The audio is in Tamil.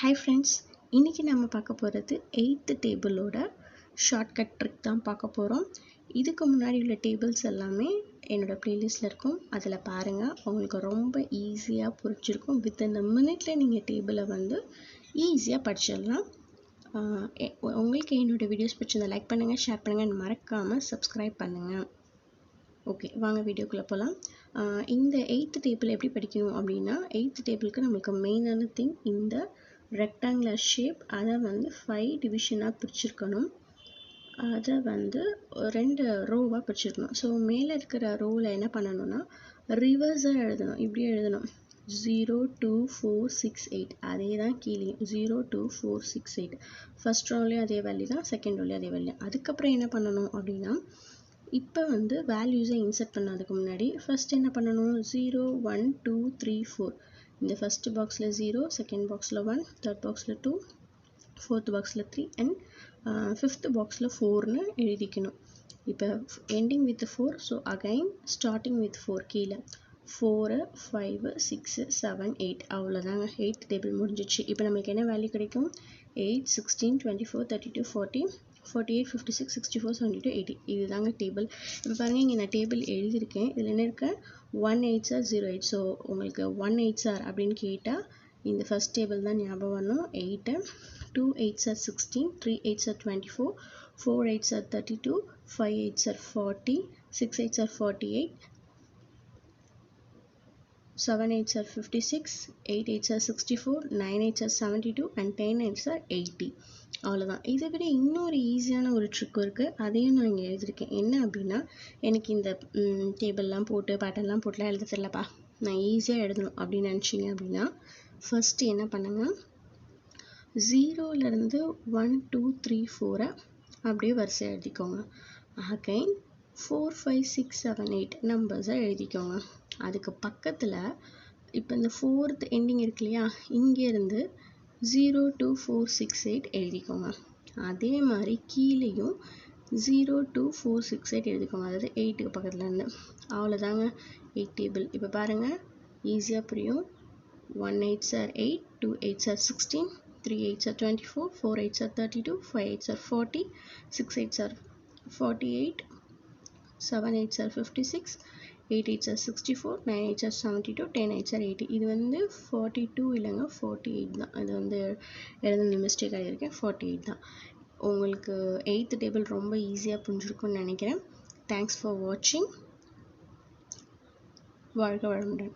Hi friends, இன்னைக்கு நம்ம பார்க்க போகிறது 8th டேபிளோட ஷார்ட்கட் ட்ரிக் தான் பார்க்க போகிறோம். இதுக்கு முன்னாடி உள்ள டேபிள்ஸ் எல்லாமே என்னோட பிளேலிஸ்ட்டில் இருக்கும். அதில் பாருங்கள், உங்களுக்கு ரொம்ப ஈஸியாக புரிஞ்சிருக்கும். வித்தின் அ மினிட்ல நீங்கள் டேபிளை வந்து ஈஸியாக படிச்சிடலாம். உங்களுக்கு என்னோடய வீடியோஸ் பிடிச்சிருந்தா லைக் பண்ணுங்கள், ஷேர் பண்ணுங்கள், மறக்காமல் சப்ஸ்கிரைப் பண்ணுங்கள். ஓகே, வாங்க வீடியோக்குள்ளே போகலாம். இந்த 8th டேபிள் எப்படி படிக்கணும் அப்படின்னா, 8th டேபிளுக்கு நம்மளுக்கு மெயினான திங் இந்த ரெக்டாங்குலர் ஷேப். அதை வந்து 5 டிவிஷனாக பிரிச்சிருக்கணும். அதை வந்து 2 ரோவாக பிரிச்சிருக்கணும். ஸோ மேலே இருக்கிற ரோவில் என்ன பண்ணணும்னா ரிவர்ஸாக எழுதணும். இப்படி எழுதணும் 0 2 4 6 8. அதே தான் கீழே 0 2 4 6 8. ஃபர்ஸ்ட் ரோலையும் அதே வேல்யூ தான், செகண்ட் ரோலையும் அதே வேல்யூ. அதுக்கப்புறம் என்ன பண்ணணும் அப்படின்னா, இப்போ வந்து வேல்யூஸை இன்சர்ட் பண்ணதுக்கு முன்னாடி ஃபர்ஸ்ட் என்ன பண்ணணும், 0 1 2 3 4. இந்த ஃபர்ஸ்ட் பாக்ஸில் 0, செகண்ட் பாக்ஸில் 1, தேர்ட் பாக்ஸில் 2, ஃபோர்த் பாக்ஸில் 3 அண்ட் ஃபிஃப்த் பாக்ஸில் 4ன்னு எழுதிக்கணும். இப்போ ending with 4, so again starting with 4 கீழே 4 5 6 7 8. அவ்வளோதாங்க, 8th டேபிள் முடிஞ்சிச்சு. இப்போ நம்மளுக்கு என்ன வேல்யூ கிடைக்கும், 8 16 24 32 40 48 56 64 72 80. இதுதாங்க டேபிள். இப்போ பாருங்கள், இங்கே நான் டேபிள் எழுதியிருக்கேன். இதில் என்ன இருக்கு, 1 8 சார் 0 8. ஸோ உங்களுக்கு 1 8 சார் அப்படின்னு கேட்டால் இந்த ஃபர்ஸ்ட் டேபிள் தான் ஞாபகம் வரணும். 8 2 8 sir 16, 3 8 sir 24, 4 8 sir 32, 5 8 sir 40, 6 8 sir 48, 7 8 sir 56, 8 8 sir 64, 9 8 sir 72 and 10 8 sir 80. அவ்வளோதான். இதை விட இன்னொரு ஈஸியான ஒரு ட்ரிக்கும் இருக்குது. அதையும் நான் இங்கே எழுதியிருக்கேன். என்ன அப்படின்னா, எனக்கு இந்த டேபிள்லாம் போட்டு பேட்டர்ன்லாம் போட்டுலாம் எழுத தெரியலப்பா, நான் ஈஸியாக எழுதணும் அப்படின்னு நினச்சிங்க அப்படின்னா, ஃபஸ்ட்டு என்ன பண்ணுங்க, 0லேருந்து 1 2 3 4 அப்படியே வரிசையாக எழுதிக்கோங்க. அகைன் 4 5 6 7 8 நம்பர்ஸை எழுதிக்கோங்க. அதுக்கு பக்கத்தில் இப்போ இந்த 4th எண்டிங் இருக்கு இல்லையா, இங்கேருந்து 0 2 4 6 8 எழுதிக்கோங்க. அதே மாதிரி கீழேயும் 0 2 4 6 8 எழுதிக்கோங்க, அதாவது 8க்கு பக்கத்தில் இருந்து. அவ்வளோதாங்க 8 டேபிள். இப்போ பாருங்கள், ஈஸியாக புரியும். 1 8 sir 8, 2 8 sir 16, 3 8 sir 24, 4 8 sir 32, 5 8 sir 40, 6 8 sir 48, 7 8 sir 56, 8 8 sir 64, 9 8 sir 72, 10 8 sir 80. இது வந்து 42 இல்லைங்க, 48 தான். இது வந்து எழுதுன மிஸ்டேக் ஆகியிருக்கேன், 48 தான். உங்களுக்கு 8th டேபிள் ரொம்ப ஈஸியாக புரிஞ்சிருக்கும்னு நினைக்கிறேன். தேங்க்ஸ் ஃபார் வாட்சிங். வாழ்க வளமுடன்.